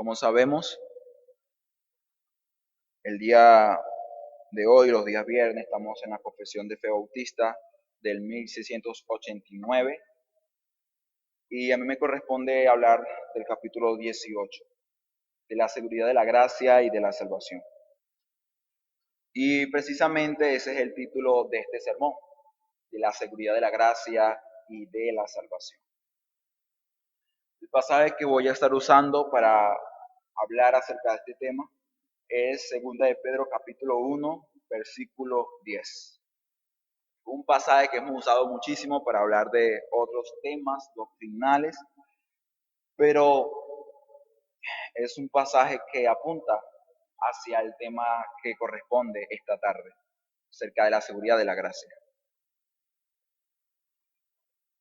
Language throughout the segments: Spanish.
Como sabemos, el día de hoy, los días viernes, estamos en la Confesión de Fe Bautista del 1689 y a mí me corresponde hablar del capítulo 18, de la seguridad de la gracia y de la salvación. Y precisamente ese es el título de este sermón, de la seguridad de la gracia y de la salvación. El pasaje que voy a estar usando para hablar acerca de este tema es 2 de Pedro capítulo 1, versículo 10. Un pasaje que hemos usado muchísimo para hablar de otros temas doctrinales, pero es un pasaje que apunta hacia el tema que corresponde esta tarde, acerca de la seguridad de la gracia.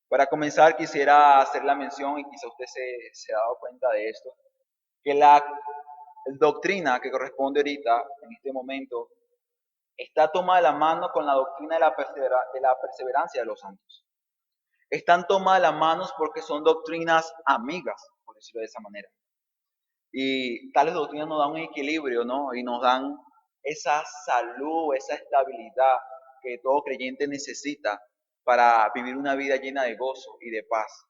Para comenzar, quisiera hacer la mención, y quizá usted se ha dado cuenta de esto, que la doctrina que corresponde ahorita, en este momento, está tomada de la mano con la doctrina de la perseverancia de los santos. Están tomadas de las manos porque son doctrinas amigas, por decirlo de esa manera. Y tales doctrinas nos dan un equilibrio, ¿no? Y nos dan esa salud, esa estabilidad que todo creyente necesita para vivir una vida llena de gozo y de paz.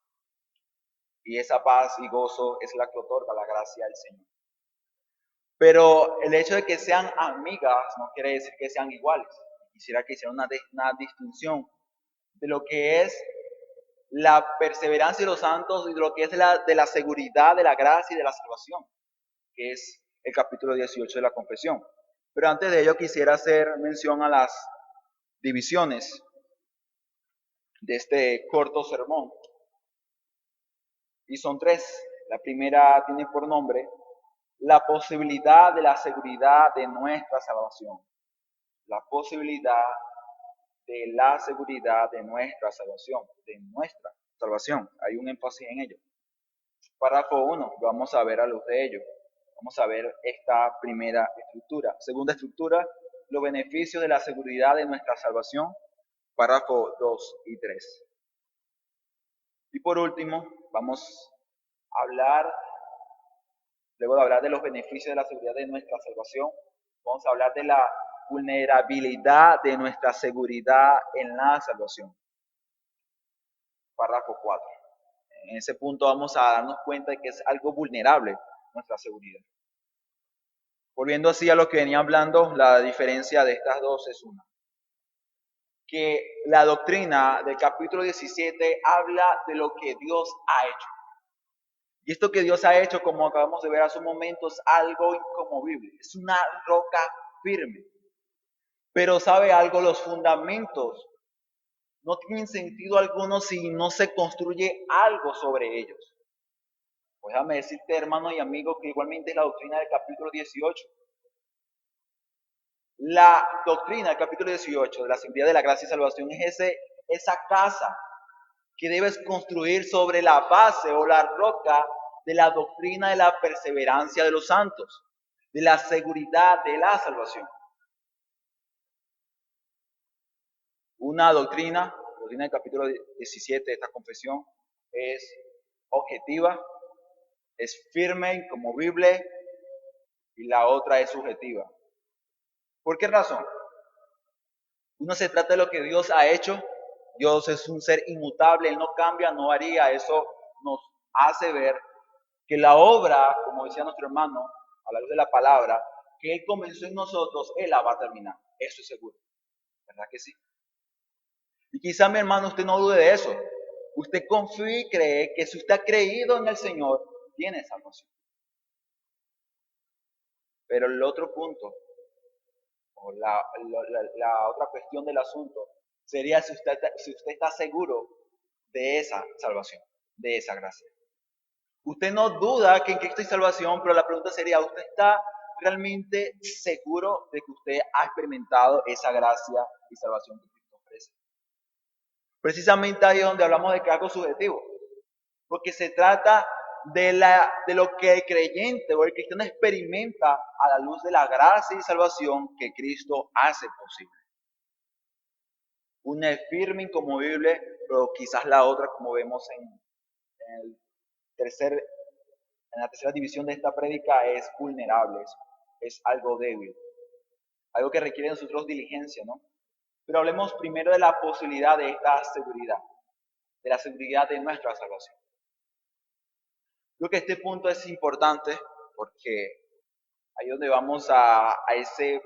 Y esa paz y gozo es la que otorga la gracia del Señor. Pero el hecho de que sean amigas no quiere decir que sean iguales. Quisiera que hiciera una distinción de lo que es la perseverancia de los santos y de lo que es de la seguridad, de la gracia y de la salvación, que es el capítulo 18 de la confesión. Pero antes de ello quisiera hacer mención a las divisiones de este corto sermón. Y son tres. La primera tiene por nombre la posibilidad de la seguridad de nuestra salvación. La posibilidad de la seguridad de nuestra salvación, de nuestra salvación. Hay un énfasis en ello. Párrafo 1, vamos a ver a luz de ello. Vamos a ver esta primera estructura. Segunda estructura, los beneficios de la seguridad de nuestra salvación. Párrafo 2 y 3. Y por último, vamos a hablar, luego de hablar de los beneficios de la seguridad de nuestra salvación, vamos a hablar de la vulnerabilidad de nuestra seguridad en la salvación. Párrafo 4. En ese punto vamos a darnos cuenta de que es algo vulnerable nuestra seguridad. Volviendo así a lo que venía hablando, la diferencia de estas dos es una. Que la doctrina del capítulo 17 habla de lo que Dios ha hecho. Y esto que Dios ha hecho, como acabamos de ver hace un momento, es algo inconmovible. Es una roca firme. Pero ¿sabe algo? Los fundamentos no tienen sentido alguno si no se construye algo sobre ellos. Pues déjame decirte, hermano y amigo, que igualmente es la doctrina del capítulo 18. La doctrina del capítulo 18 de la seguridad de la gracia y salvación es esa casa que debes construir sobre la base o la roca de la doctrina de la perseverancia de los santos, de la seguridad de la salvación. Una doctrina del capítulo 17 de esta confesión, es objetiva, es firme, inconmovible, y la otra es subjetiva. ¿Por qué razón? Uno se trata de lo que Dios ha hecho. Dios es un ser inmutable, Él no cambia, no varía. Eso nos hace ver que la obra, como decía nuestro hermano, a la luz de la palabra, que Él comenzó en nosotros, Él la va a terminar. Eso es seguro. ¿Verdad que sí? Y quizá, mi hermano, usted no dude de eso. Usted confía y cree que si usted ha creído en el Señor, tiene salvación. Pero el otro punto, o la otra cuestión del asunto, sería si usted está seguro de esa salvación, de esa gracia. Usted no duda que en Cristo hay salvación, pero la pregunta sería, ¿usted está realmente seguro de que usted ha experimentado esa gracia y salvación que Cristo ofrece? Precisamente ahí es donde hablamos de que es algo subjetivo, porque se trata de lo que el creyente o el cristiano experimenta a la luz de la gracia y salvación que Cristo hace posible. Una es firme, inconmovible, pero quizás la otra, como vemos en el tercer en la tercera división de esta prédica es vulnerable, es algo débil, algo que requiere de nosotros diligencia, ¿no? Pero hablemos primero de la posibilidad de esta seguridad, de la seguridad de nuestra salvación. Creo que este punto es importante porque ahí es donde vamos a ese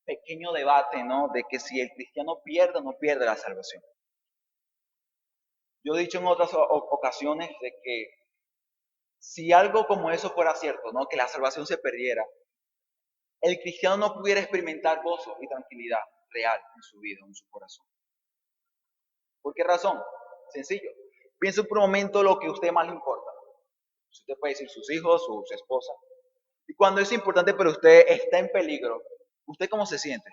pequeño debate, ¿no? De que si el cristiano pierde o no pierde la salvación. Yo he dicho en otras ocasiones de que si algo como eso fuera cierto, ¿no? Que la salvación se perdiera, el cristiano no pudiera experimentar gozo y tranquilidad real en su vida, en su corazón. ¿Por qué razón? Sencillo. Piense por un momento lo que a usted más le importa. Usted puede decir sus hijos, su esposa. Y cuando es importante para usted está en peligro, ¿usted cómo se siente?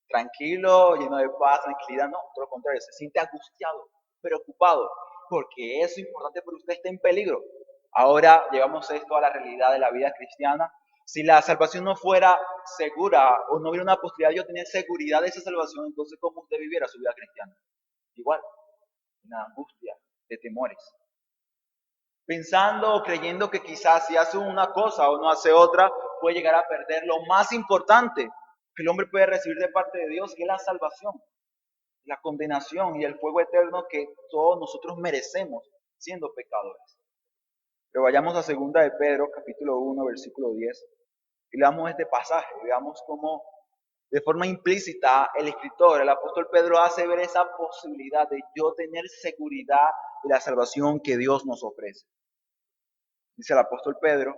Tranquilo, lleno de paz, tranquilidad, no, todo lo contrario, se siente angustiado, preocupado, porque eso importante para usted está en peligro. Ahora llevamos esto a la realidad de la vida cristiana. Si la salvación no fuera segura o no hubiera una posibilidad de yo tener seguridad de esa salvación, entonces ¿cómo usted viviera su vida cristiana? Igual, en angustia, de temores. Pensando o creyendo que quizás si hace una cosa o no hace otra, puede llegar a perder lo más importante que el hombre puede recibir de parte de Dios, que es la salvación, la condenación y el fuego eterno que todos nosotros merecemos siendo pecadores. Pero vayamos a segunda de Pedro, capítulo 1, versículo 10, y leamos este pasaje, veamos cómo de forma implícita el escritor, el apóstol Pedro, hace ver esa posibilidad de yo tener seguridad de la salvación que Dios nos ofrece. Dice el apóstol Pedro,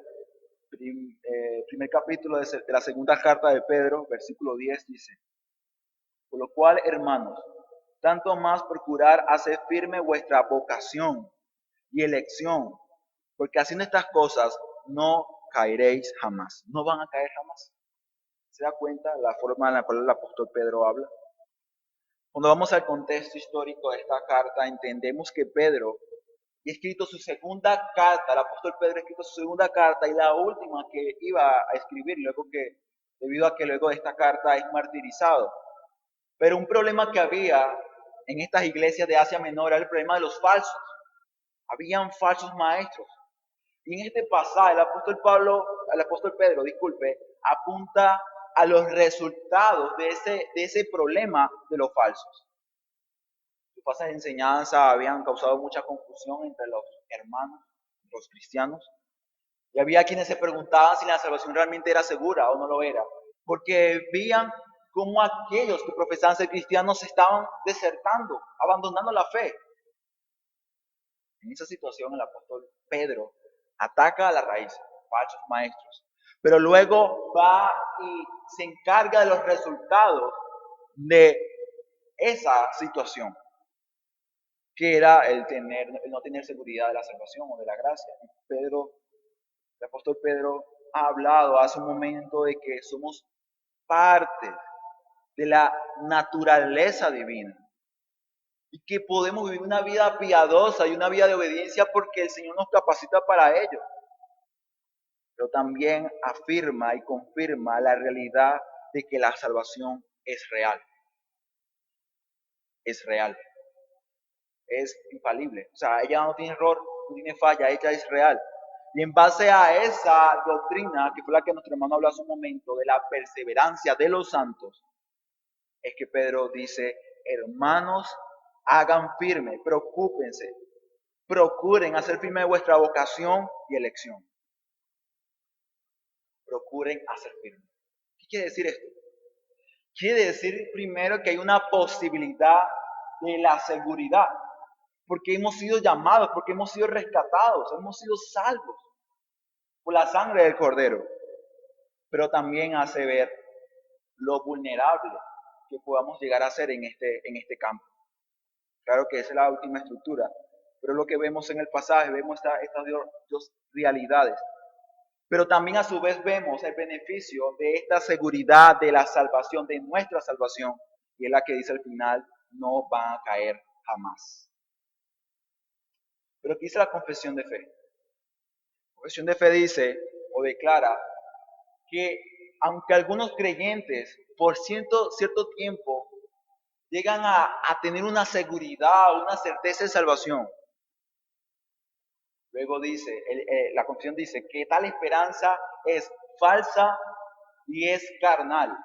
primer capítulo de la segunda carta de Pedro, versículo 10, dice: por lo cual, hermanos, tanto más procurar hacer firme vuestra vocación y elección, porque haciendo estas cosas no caeréis jamás. No van a caer jamás. ¿Se da cuenta la forma en la cual el apóstol Pedro habla? Cuando vamos al contexto histórico de esta carta, entendemos que Pedro ha escrito su segunda carta, el apóstol Pedro ha escrito su segunda carta y la última que iba a escribir, debido a que luego de esta carta es martirizado. Pero un problema que había en estas iglesias de Asia Menor era el problema de los falsos. Habían falsos maestros. Y en este pasaje el apóstol Pedro, apunta a los resultados de ese problema de los falsos. Sus pasajes de enseñanza habían causado mucha confusión entre los hermanos, los cristianos. Y había quienes se preguntaban si la salvación realmente era segura o no lo era. Porque veían cómo aquellos que profesaban ser cristianos estaban desertando, abandonando la fe. En esa situación el apóstol Pedro ataca a la raíz, falsos maestros, pero luego va y se encarga de los resultados de esa situación, que era el no tener seguridad de la salvación o de la gracia. El apóstol Pedro ha hablado hace un momento de que somos parte de la naturaleza divina y que podemos vivir una vida piadosa y una vida de obediencia porque el Señor nos capacita para ello. Pero también afirma y confirma la realidad de que la salvación es real. Es real. Es infalible. O sea, ella no tiene error, no tiene falla, ella es real. Y en base a esa doctrina, que fue la que nuestro hermano habló hace un momento, de la perseverancia de los santos, es que Pedro dice: hermanos, hagan firme, preocúpense, procuren hacer firme vuestra vocación y elección. Procuren hacer firme. ¿Qué quiere decir esto? Quiere decir primero que hay una posibilidad de la seguridad, porque hemos sido llamados, porque hemos sido rescatados, hemos sido salvos por la sangre del Cordero. Pero también hace ver lo vulnerable que podamos llegar a ser en este campo. Claro que esa es la última estructura, pero lo que vemos en el pasaje, vemos estas dos realidades. Pero también a su vez vemos el beneficio de esta seguridad de la salvación, de nuestra salvación, y es la que dice al final: no van a caer jamás. Pero aquí dice la confesión de fe. La confesión de fe dice o declara que aunque algunos creyentes por cierto tiempo llegan a tener una seguridad, una certeza de salvación, Luego dice, la confesión dice que tal esperanza es falsa y es carnal.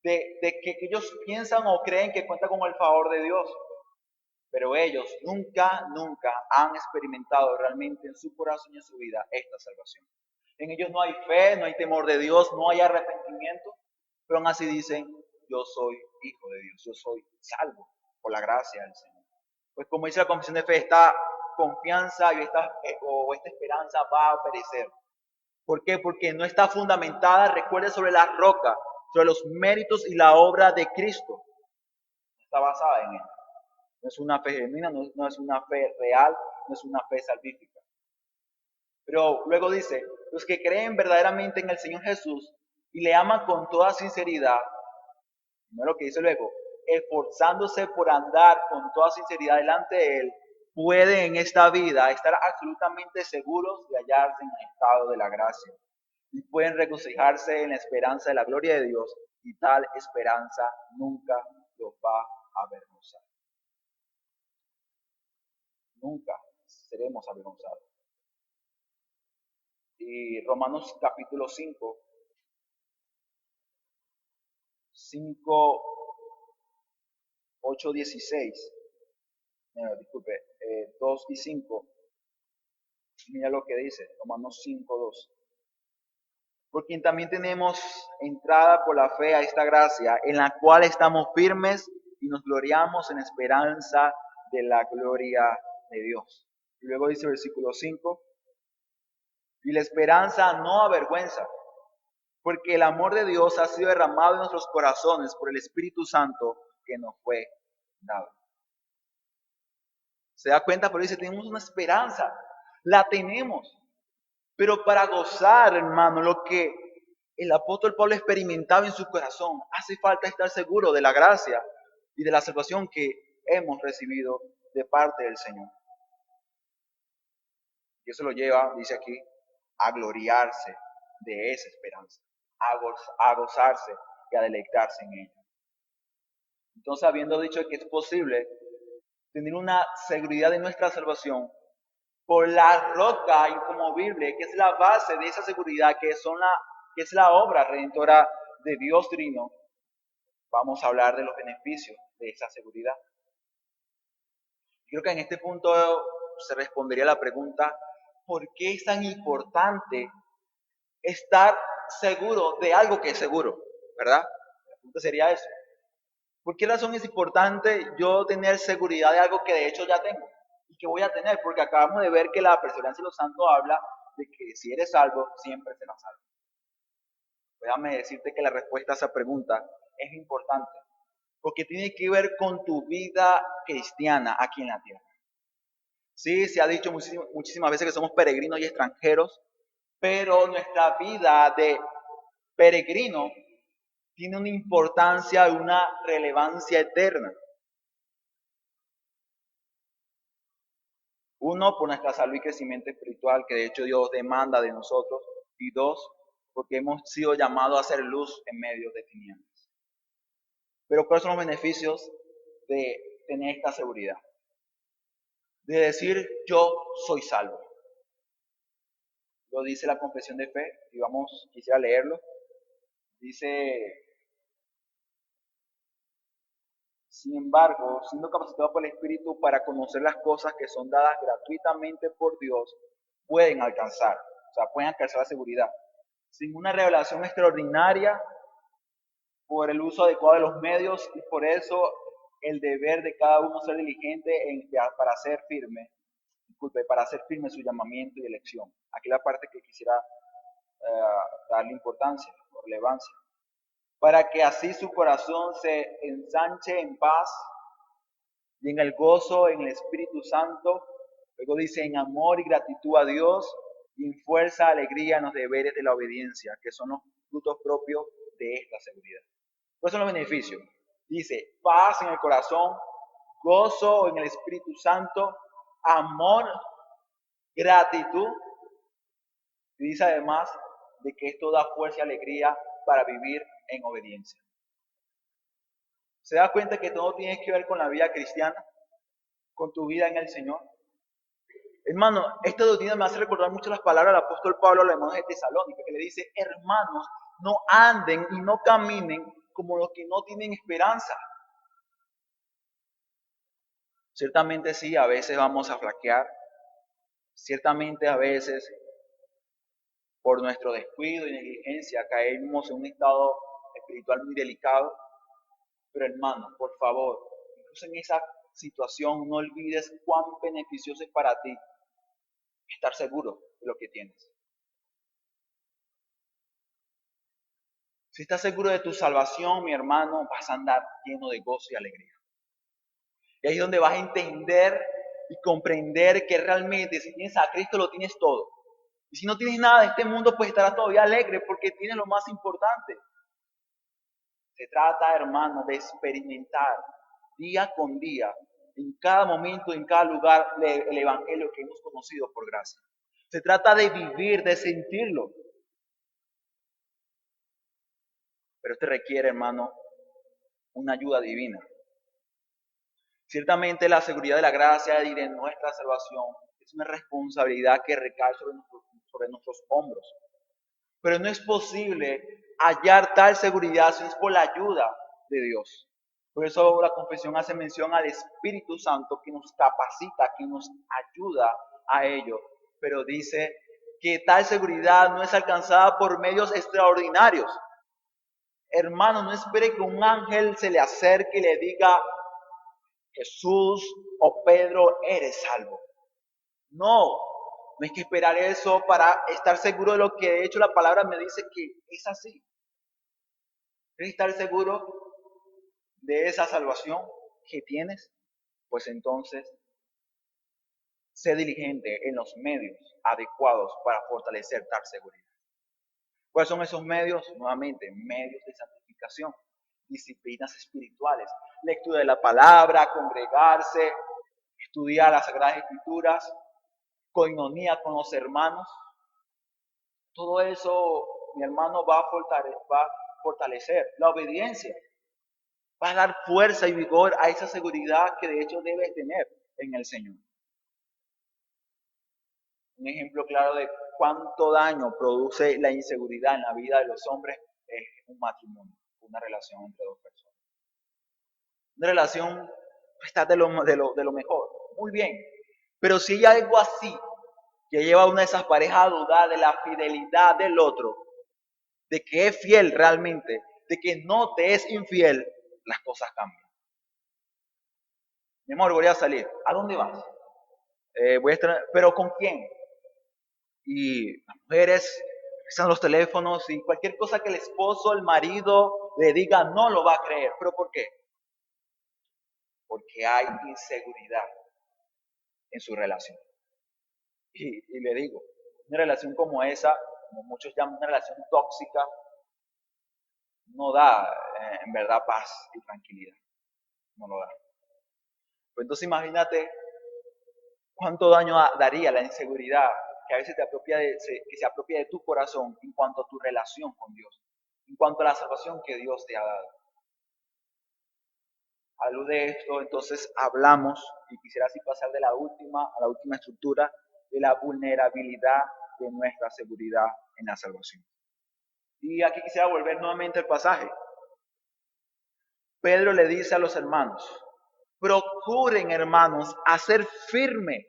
De que ellos piensan o creen que cuentan con el favor de Dios, pero ellos nunca han experimentado realmente en su corazón y en su vida esta salvación. En ellos no hay fe, no hay temor de Dios, no hay arrepentimiento, pero aún así dicen, yo soy hijo de Dios, yo soy salvo por la gracia del Señor. Pues como dice la confesión de fe, esta confianza y esta esperanza va a perecer. ¿Por qué? Porque no está fundamentada, recuerde, sobre la roca, sobre los méritos y la obra de Cristo. Está basada en él. No es una fe genuina, no es una fe real, no es una fe salvífica. Pero luego dice, los que creen verdaderamente en el Señor Jesús y le aman con toda sinceridad, no es lo que dice luego, esforzándose por andar con toda sinceridad delante de Él, pueden en esta vida estar absolutamente seguros de hallarse en el estado de la gracia. Y pueden regocijarse en la esperanza de la gloria de Dios, y tal esperanza nunca los va a avergonzar. Nunca seremos avergonzados. Y Romanos capítulo 5, 8, 16, disculpe, 2 y 5, mira lo que dice, Romanos 5, 2. Por quien también tenemos entrada por la fe a esta gracia, en la cual estamos firmes y nos gloriamos en esperanza de la gloria de Dios. Y luego dice el versículo 5, y la esperanza no avergüenza, porque el amor de Dios ha sido derramado en nuestros corazones por el Espíritu Santo que nos fue dado. ¿Se da cuenta? Pero dice, tenemos una esperanza, la tenemos. Pero para gozar, hermano, lo que el apóstol Pablo experimentaba en su corazón, hace falta estar seguro de la gracia y de la salvación que hemos recibido de parte del Señor. Y eso lo lleva, dice aquí, a gloriarse de esa esperanza, a gozarse y a deleitarse en ella. Entonces, habiendo dicho que es posible tener una seguridad de nuestra salvación por la roca inconmovible, que es la base de esa seguridad, que es la obra redentora de Dios Trino, vamos a hablar de los beneficios de esa seguridad. Creo que en este punto se respondería la pregunta, ¿por qué es tan importante estar seguro de algo que es seguro? ¿Verdad? La pregunta sería eso. ¿Por qué razón es importante yo tener seguridad de algo que de hecho ya tengo? ¿Y que voy a tener? Porque acabamos de ver que la perseverancia de los santos habla de que si eres salvo, siempre serás salvo. Déjame decirte que la respuesta a esa pregunta es importante, porque tiene que ver con tu vida cristiana aquí en la tierra. Sí, se ha dicho muchísimas veces que somos peregrinos y extranjeros, pero nuestra vida de peregrino tiene una importancia y una relevancia eterna. Uno, por nuestra salud y crecimiento espiritual, que de hecho Dios demanda de nosotros. Y dos, porque hemos sido llamados a hacer luz en medio de tinieblas. Pero ¿cuáles son los beneficios de tener esta seguridad? De decir, yo soy salvo. Lo dice la confesión de fe, y quisiera leerlo. Dice, sin embargo, siendo capacitados por el Espíritu para conocer las cosas que son dadas gratuitamente por Dios, pueden alcanzar la seguridad. Sin una revelación extraordinaria, por el uso adecuado de los medios, y por eso el deber de cada uno ser diligente para hacer firme su llamamiento y elección. Aquí la parte que quisiera darle importancia o relevancia. Para que así su corazón se ensanche en paz y en el gozo, en el Espíritu Santo. Luego dice, en amor y gratitud a Dios, y en fuerza, alegría en los deberes de la obediencia, que son los frutos propios de esta seguridad. ¿Cuáles son los beneficios? Dice, paz en el corazón, gozo en el Espíritu Santo, amor, gratitud. Y dice además de que esto da fuerza y alegría para vivir en obediencia. ¿Se da cuenta que todo tiene que ver con la vida cristiana? ¿Con tu vida en el Señor? Hermano, esta doctrina me hace recordar mucho las palabras del apóstol Pablo a los hermanos de Tesalónica, que le dice, hermanos, no anden y no caminen como los que no tienen esperanza. Ciertamente sí, a veces vamos a flaquear, ciertamente a veces por nuestro descuido y negligencia caemos en un estado espiritual muy delicado, pero hermano, por favor, incluso en esa situación no olvides cuán beneficioso es para ti estar seguro de lo que tienes. Si estás seguro de tu salvación, mi hermano, vas a andar lleno de gozo y alegría. Y ahí es donde vas a entender y comprender que realmente si tienes a Cristo lo tienes todo. Y si no tienes nada de este mundo, pues estarás todavía alegre porque tienes lo más importante. Se trata, hermano, de experimentar día con día, en cada momento, en cada lugar, el Evangelio que hemos conocido por gracia. Se trata de vivir, de sentirlo. Pero esto requiere, hermano, una ayuda divina. Ciertamente la seguridad de la gracia y de nuestra salvación es una responsabilidad que recae sobre nuestros hombros. Pero no es posible hallar tal seguridad si no es por la ayuda de Dios. Por eso la confesión hace mención al Espíritu Santo que nos capacita, que nos ayuda a ello. Pero dice que tal seguridad no es alcanzada por medios extraordinarios. Hermano, no espere que un ángel se le acerque y le diga, Jesús o Pedro, eres salvo. No, no hay que esperar eso para estar seguro de lo que de hecho la palabra me dice que es así. ¿Quieres estar seguro de esa salvación que tienes? Pues entonces, sé diligente en los medios adecuados para fortalecer tal seguridad. ¿Cuáles son esos medios? Nuevamente, medios de santificación, disciplinas espirituales, lectura de la palabra, congregarse, estudiar las Sagradas Escrituras, coinonía con los hermanos. Todo eso, mi hermano, va a fortalecer la obediencia. Va a dar fuerza y vigor a esa seguridad que de hecho debes tener en el Señor. Un ejemplo claro de cuánto daño produce la inseguridad en la vida de los hombres es un matrimonio, una relación entre dos personas. Una relación está de lo mejor, muy bien. Pero si hay algo así que lleva a una de esas parejas a dudar de la fidelidad del otro, de que es fiel realmente, de que no te es infiel, las cosas cambian. Mi amor, voy a salir. ¿A dónde vas? Voy a estar, ¿pero con quién? Y las mujeres revisan los teléfonos y cualquier cosa que el esposo, el marido le diga, no lo va a creer. ¿Pero por qué? Porque hay inseguridad en su relación. Y le digo, una relación como esa, como muchos llaman una relación tóxica, no da en verdad paz y tranquilidad. No lo da. Pues entonces imagínate cuánto daño daría la inseguridad que a veces que se apropia de tu corazón en cuanto a tu relación con Dios, en cuanto a la salvación que Dios te ha dado. A luz de esto, entonces hablamos, y quisiera así pasar de la última a la última estructura, de la vulnerabilidad de nuestra seguridad en la salvación. Y aquí quisiera volver nuevamente al pasaje. Pedro le dice a los hermanos, procuren, hermanos, hacer firme.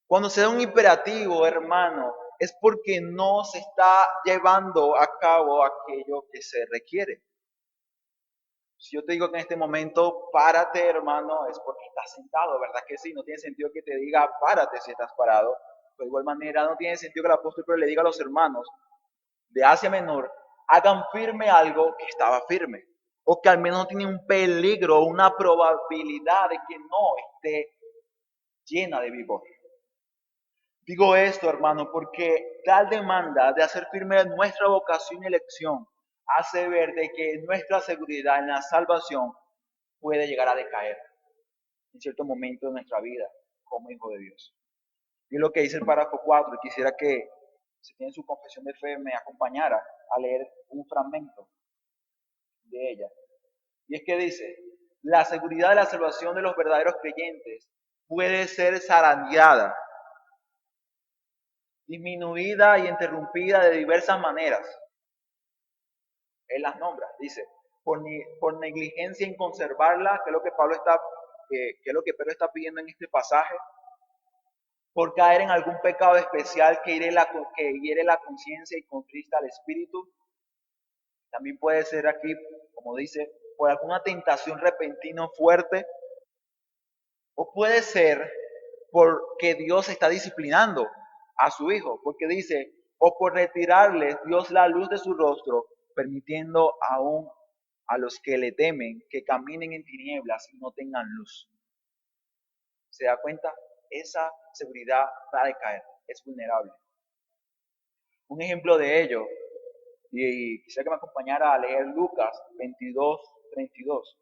Cuando se da un imperativo, hermano, es porque no se está llevando a cabo aquello que se requiere. Si yo te digo que en este momento, párate, hermano, es porque estás sentado, ¿verdad que sí? No tiene sentido que te diga, párate si estás parado. De igual manera, no tiene sentido que el apóstol Pedro le diga a los hermanos de Asia Menor, hagan firme algo que estaba firme. O que al menos no tiene un peligro, una probabilidad de que no esté llena de vigor. Digo esto, hermano, porque tal demanda de hacer firme nuestra vocación y elección hace ver de que nuestra seguridad en la salvación puede llegar a decaer en cierto momento de nuestra vida como hijo de Dios. Y es lo que dice el párrafo 4, y quisiera que, si tiene su confesión de fe, me acompañara a leer un fragmento de ella. Y es que dice, la seguridad de la salvación de los verdaderos creyentes puede ser zarandeada, disminuida y interrumpida de diversas maneras. Él las nombra, dice, por negligencia en conservarla, que es lo que que es lo que Pedro está pidiendo en este pasaje, por caer en algún pecado especial que hiere la conciencia y contrista al espíritu. También puede ser aquí, como dice, por alguna tentación repentina fuerte, o puede ser porque Dios está disciplinando a su hijo, porque dice, o por retirarles Dios la luz de su rostro, permitiendo aún a los que le temen que caminen en tinieblas y no tengan luz. ¿Se da cuenta? Esa seguridad va a decaer, es vulnerable. Un ejemplo de ello, y quisiera que me acompañara a leer Lucas 22:32.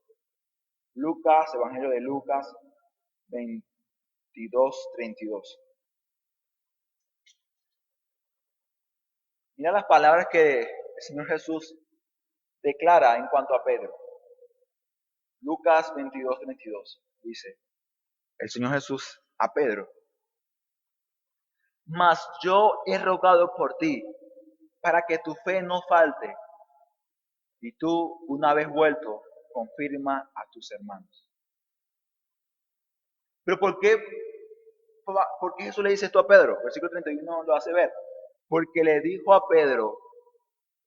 Lucas, Evangelio de Lucas 22:32. Mira las palabras que el Señor Jesús declara en cuanto a Pedro. Lucas 22:32 dice el Señor Jesús a Pedro: mas yo he rogado por ti, para que tu fe no falte, y tú, una vez vuelto, confirma a tus hermanos. Pero ¿por qué Jesús le dice esto a Pedro? Versículo 31 lo hace ver. Porque le dijo a Pedro: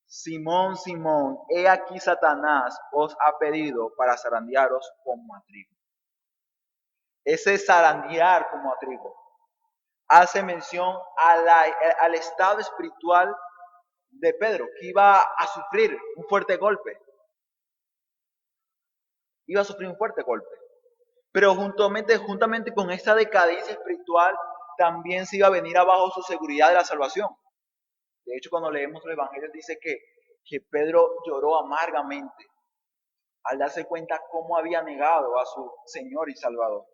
Simón, Simón, he aquí Satanás os ha pedido para zarandearos como a trigo. Ese zarandear como a trigo hace mención al estado espiritual de Pedro, que iba a sufrir un fuerte golpe. Iba a sufrir un fuerte golpe. Pero juntamente con esta decadencia espiritual, también se iba a venir abajo su seguridad de la salvación. De hecho, cuando leemos los evangelios dice que Pedro lloró amargamente al darse cuenta cómo había negado a su Señor y Salvador.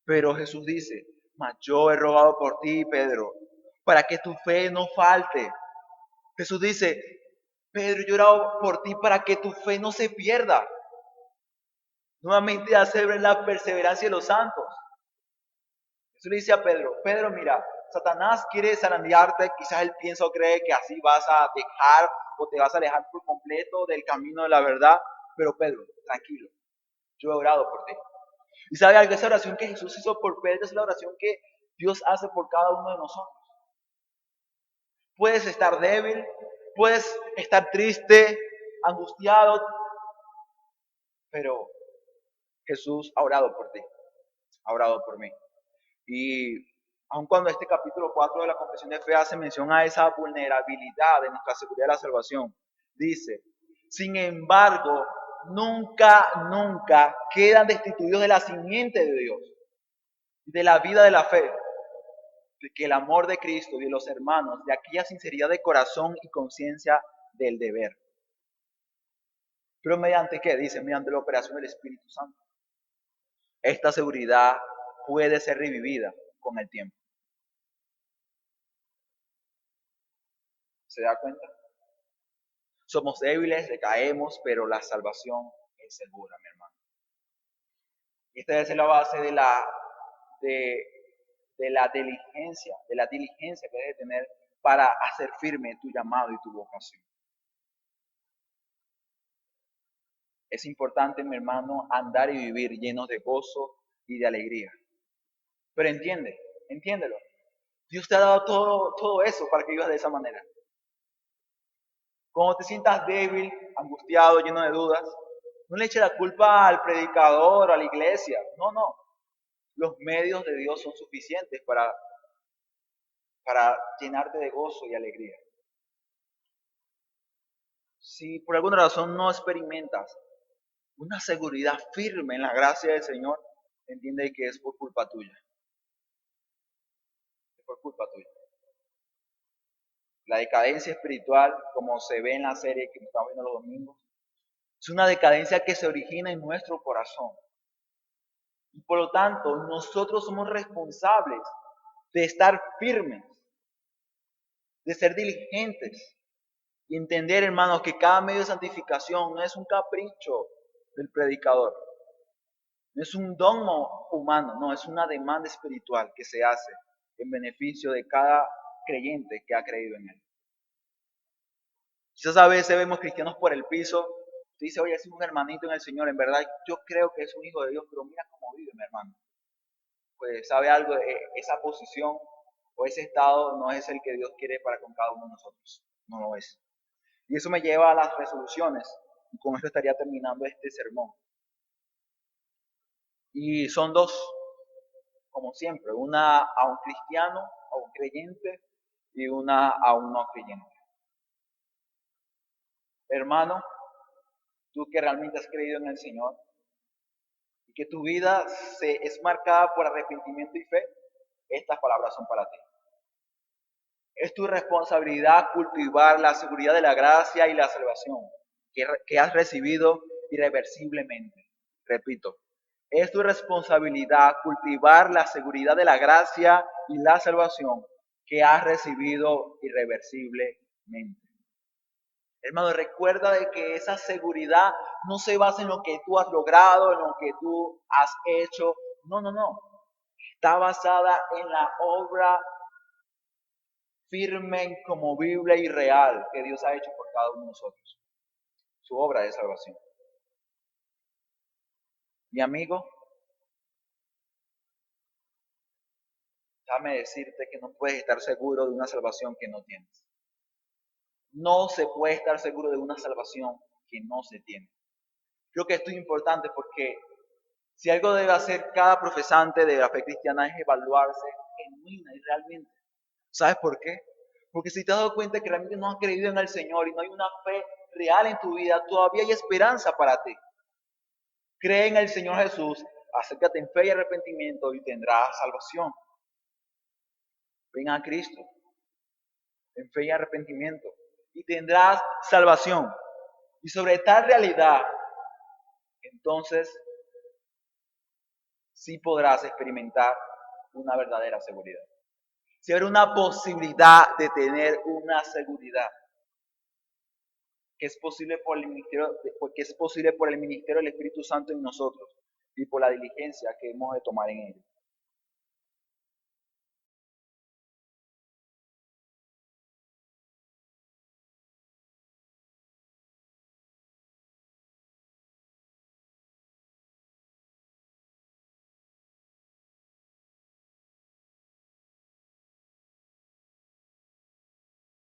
Pero Jesús dice: mas yo he rogado por ti, Pedro, para que tu fe no falte. Jesús dice: Pedro, yo he orado por ti para que tu fe no se pierda. Nuevamente hace ver la perseverancia de los santos. Jesús le dice a Pedro: Pedro, mira, Satanás quiere zarandearte, quizás él piensa o cree que así vas a dejar o te vas a alejar por completo del camino de la verdad, pero Pedro, tranquilo, yo he orado por ti. Y sabe algo, esa oración que Jesús hizo por Pedro es la oración que Dios hace por cada uno de nosotros. Puedes estar débil, puedes estar triste, angustiado, pero Jesús ha orado por ti, ha orado por mí. Y aun cuando este capítulo 4 de la Confesión de Fe hace mención a esa vulnerabilidad de nuestra seguridad de la salvación, dice: sin embargo, nunca quedan destituidos de la simiente de Dios, de la vida de la fe, de que el amor de Cristo y de los hermanos, de aquella sinceridad de corazón y conciencia del deber. Pero ¿mediante qué? Dice, mediante la operación del Espíritu Santo. Esta seguridad puede ser revivida con el tiempo. ¿Se da cuenta? Somos débiles, decaemos, pero la salvación es segura, mi hermano. Y esta es la base de la diligencia que debes tener para hacer firme tu llamado y tu vocación. Es importante, mi hermano, andar y vivir llenos de gozo y de alegría. Pero entiéndelo. Dios te ha dado todo eso para que vivas de esa manera. Cuando te sientas débil, angustiado, lleno de dudas, no le eches la culpa al predicador, a la iglesia. No. Los medios de Dios son suficientes para llenarte de gozo y alegría. Si por alguna razón no experimentas una seguridad firme en la gracia del Señor, entiende que es por culpa tuya. Es por culpa tuya. La decadencia espiritual, como se ve en la serie que estamos viendo los domingos, es una decadencia que se origina en nuestro corazón. Y por lo tanto, nosotros somos responsables de estar firmes, de ser diligentes y entender, hermanos, que cada medio de santificación no es un capricho del predicador. No es un don humano, no, es una demanda espiritual que se hace en beneficio de cada creyente que ha creído en Él. Quizás a veces vemos cristianos por el piso, dice, oye, es un hermanito en el Señor, en verdad yo creo que es un hijo de Dios, pero mira cómo vive mi hermano. Pues sabe algo, esa posición o ese estado no es el que Dios quiere para con cada uno de nosotros, no lo es. Y eso me lleva a las resoluciones, y con esto estaría terminando este sermón. Y son dos, como siempre, una a un cristiano, a un creyente, y una a un no creyente. Hermano, tú que realmente has creído en el Señor y que tu vida es marcada por arrepentimiento y fe, estas palabras son para ti. Es tu responsabilidad cultivar la seguridad de la gracia y la salvación que has recibido irreversiblemente. Repito, es tu responsabilidad cultivar la seguridad de la gracia y la salvación que has recibido irreversiblemente. Hermano, recuerda de que esa seguridad no se basa en lo que tú has logrado, en lo que tú has hecho. No, no, no. Está basada en la obra firme, inconmovible y real que Dios ha hecho por cada uno de nosotros. Su obra de salvación. Mi amigo, déjame decirte que no puedes estar seguro de una salvación que no tienes. No se puede estar seguro de una salvación que no se tiene. Creo que esto es importante porque si algo debe hacer cada profesante de la fe cristiana es evaluarse genuina y realmente. ¿Sabes por qué? Porque si te has dado cuenta que realmente no has creído en el Señor y no hay una fe real en tu vida, todavía hay esperanza para ti. Cree en el Señor Jesús, acércate en fe y arrepentimiento y tendrás salvación. Ven a Cristo en fe y arrepentimiento y tendrás salvación. Y sobre tal realidad, entonces sí podrás experimentar una verdadera seguridad. Si habrá una posibilidad de tener una seguridad que es posible por el ministerio, porque es posible por el ministerio del Espíritu Santo en nosotros y por la diligencia que hemos de tomar en ello.